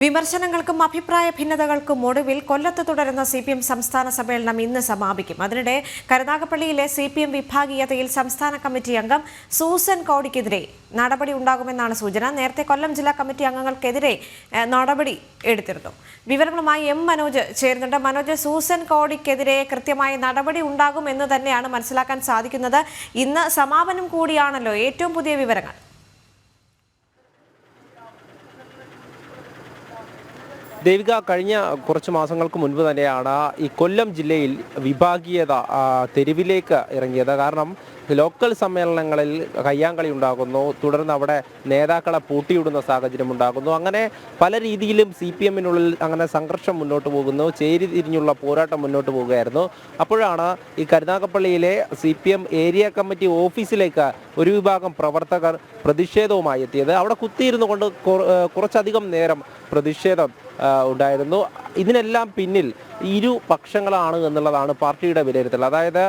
വിമർശനങ്ങൾക്കും അഭിപ്രായ ഭിന്നതകൾക്കും ഒടുവിൽ കൊല്ലത്ത് തുടരുന്ന സിപിഎം സംസ്ഥാന സമ്മേളനം ഇന്ന് സമാപിക്കും. അതിനിടെ കരുനാഗപ്പള്ളിയിലെ സിപിഎം വിഭാഗീയതയിൽ സംസ്ഥാന കമ്മിറ്റി അംഗം സൂസൻ കോടിക്കെതിരെ നടപടി ഉണ്ടാകുമെന്നാണ് സൂചന. നേരത്തെ കൊല്ലം ജില്ലാ കമ്മിറ്റി അംഗങ്ങൾക്കെതിരെ നടപടി എടുത്തിരുന്നു. വിവരങ്ങളുമായി എം മനോജ് ചേരുന്നുണ്ട്. മനോജ്, സൂസൻ കോടിക്കെതിരെ കൃത്യമായ നടപടി ഉണ്ടാകും എന്ന് തന്നെയാണ് മനസ്സിലാക്കാൻ സാധിക്കുന്നത്. ഇന്ന് സമാപനം കൂടിയാണല്ലോ. ഏറ്റവും പുതിയ വിവരങ്ങൾ. ദേവിക, കഴിഞ്ഞ കുറച്ച് മാസങ്ങൾക്ക് മുൻപ് തന്നെയാണ് ഈ കൊല്ലം ജില്ലയിൽ വിഭാഗീയത തെരുവിലേക്ക് ഇറങ്ങിയത്. കാരണം ലോക്കൽ സമ്മേളനങ്ങളിൽ കയ്യാങ്കളി ഉണ്ടാകുന്നു, തുടർന്ന് അവിടെ നേതാക്കളെ പൂട്ടിയിടുന്ന സാഹചര്യം ഉണ്ടാകുന്നു. അങ്ങനെ പല രീതിയിലും CPM-നുള്ളിൽ അങ്ങനെ സംഘർഷം മുന്നോട്ട് പോകുന്നു, ചേരിതിരിഞ്ഞുള്ള പോരാട്ടം മുന്നോട്ട് പോവുകയായിരുന്നു. അപ്പോഴാണ് ഈ കരുനാഗപ്പള്ളിയിലെ CPM ഏരിയ കമ്മിറ്റി ഓഫീസിലേക്ക് ഒരു വിഭാഗം പ്രവർത്തകർ പ്രതിഷേധവുമായി എത്തിയത്. അവിടെ കുത്തിയിരുന്നു കൊണ്ട് കുറച്ചധികം നേരം പ്രതിഷേധം ഉണ്ടായിരുന്നു. ഇതിനെല്ലാം പിന്നിൽ ഇരു പക്ഷങ്ങളാണ് എന്നുള്ളതാണ് പാർട്ടിയുടെ വിലയിരുത്തൽ. അതായത്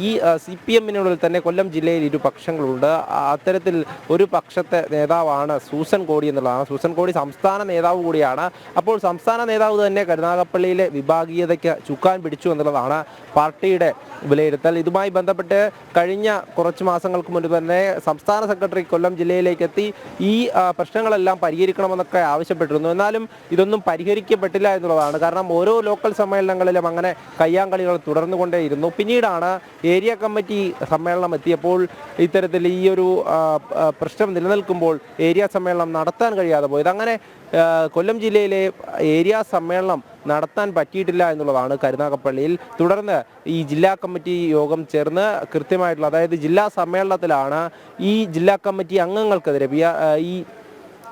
ഈ CPM-നുള്ളിൽ തന്നെ കൊല്ലം ജില്ലയിൽ ഇരു പക്ഷങ്ങളുണ്ട്. അത്തരത്തിൽ ഒരു പക്ഷത്തെ നേതാവാണ് സൂസൻ കോടി എന്നുള്ളതാണ്. സൂസൻ കോടി സംസ്ഥാന നേതാവ് കൂടിയാണ്. അപ്പോൾ സംസ്ഥാന നേതാവ് തന്നെ കരുനാഗപ്പള്ളിയിലെ വിഭാഗീയതയ്ക്ക് ചുക്കാൻ പിടിച്ചു എന്നുള്ളതാണ് പാർട്ടിയുടെ വിലയിരുത്തൽ. ഇതുമായി ബന്ധപ്പെട്ട് കഴിഞ്ഞ കുറച്ച് മാസങ്ങൾക്ക് മുൻപ് തന്നെ സംസ്ഥാന സെക്രട്ടറി കൊല്ലം ജില്ലയിലേക്ക് എത്തി ഈ പ്രശ്നങ്ങളെല്ലാം പരിഹരിക്കണമെന്നൊക്കെ ആവശ്യപ്പെട്ടിരുന്നു. എന്നാലും ഇതൊന്നും പരിഹരിക്കപ്പെട്ടില്ല എന്നുള്ളതാണ്. കാരണം ഓരോ ലോക്കൽ സമ്മേളനങ്ങളിലും അങ്ങനെ കയ്യാങ്കളികൾ തുടർന്നുകൊണ്ടേയിരുന്നു. പിന്നീടാണ് ഏരിയ കമ്മിറ്റി സമ്മേളനം എത്തിയപ്പോൾ ഇത്തരത്തിൽ ഈ ഒരു പ്രശ്നം നിലനിൽക്കുമ്പോൾ ഏരിയ സമ്മേളനം നടത്താൻ കഴിയാതെ പോയത്. അങ്ങനെ കൊല്ലം ജില്ലയിലെ ഏരിയ സമ്മേളനം നടത്താൻ പറ്റിയിട്ടില്ല എന്നുള്ളതാണ് കരുനാഗപ്പള്ളിയിൽ. തുടർന്ന് ഈ ജില്ലാ കമ്മിറ്റി യോഗം ചേർന്ന് കൃത്യമായിട്ടുള്ള, അതായത് ജില്ലാ സമ്മേളനത്തിലാണ് ഈ ജില്ലാ കമ്മിറ്റി അംഗങ്ങൾക്കെതിരെ ഈ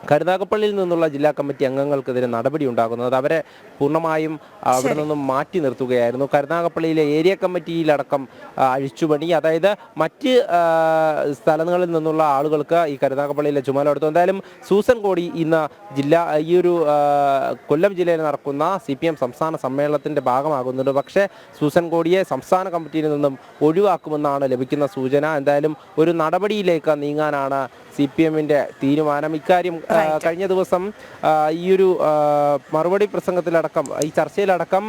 കരുനാഗപ്പള്ളിയിൽ നിന്നുള്ള ജില്ലാ കമ്മിറ്റി അംഗങ്ങൾക്കെതിരെ നടപടി ഉണ്ടാകുന്നത്. അവരെ പൂർണ്ണമായും അവിടെ നിന്നും മാറ്റി നിർത്തുകയായിരുന്നു. കരുനാഗപ്പള്ളിയിലെ ഏരിയ കമ്മിറ്റിയിലടക്കം അഴിച്ചുപണി, അതായത് മറ്റ് സ്ഥലങ്ങളിൽ നിന്നുള്ള ആളുകൾക്ക് ഈ കരുനാഗപ്പള്ളിയിലെ ചുമതല എടുത്തു. എന്തായാലും സൂസൻ കോടി ഇന്ന് ഈ ഒരു കൊല്ലം ജില്ലയിൽ നടക്കുന്ന CPM സംസ്ഥാന സമ്മേളനത്തിൻ്റെ ഭാഗമാകുന്നുണ്ട്. പക്ഷേ സൂസൻ കോടിയെ സംസ്ഥാന കമ്മിറ്റിയിൽ നിന്നും ഒഴിവാക്കുമെന്നാണ് ലഭിക്കുന്ന സൂചന. എന്തായാലും ഒരു നടപടിയിലേക്ക് നീങ്ങാനാണ് CPM-ന്റെ തീരുമാനം. ഇക്കാര്യം കഴിഞ്ഞ ദിവസം ഈ ഒരു മറുപടി പ്രസംഗത്തിലടക്കം, ഈ ചർച്ചയിലടക്കം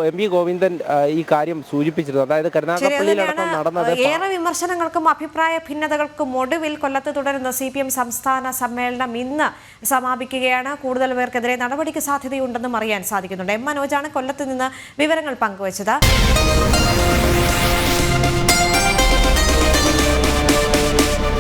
MP ഗോവിന്ദൻ ഈ കാര്യം സൂചിപ്പിച്ചിരുന്നു. അതായത് കരുനാഗപ്പള്ളിയിലടക്കം നടന്നത് ഏറെ വിമർശനങ്ങൾക്കും അഭിപ്രായ ഭിന്നതകൾക്കും ഒടുവിൽ കൊല്ലത്ത് തുടരുന്ന CPM സംസ്ഥാന സമ്മേളനം ഇന്ന് സമാപിക്കുകയാണ്. കൂടുതൽ പേർക്കെതിരെ നടപടിക്ക് സാധ്യതയുണ്ടെന്നും അറിയാൻ സാധിക്കുന്നുണ്ട്. എം മനോജാണ് കൊല്ലത്ത് നിന്ന് വിവരങ്ങൾ പങ്കുവച്ചത്.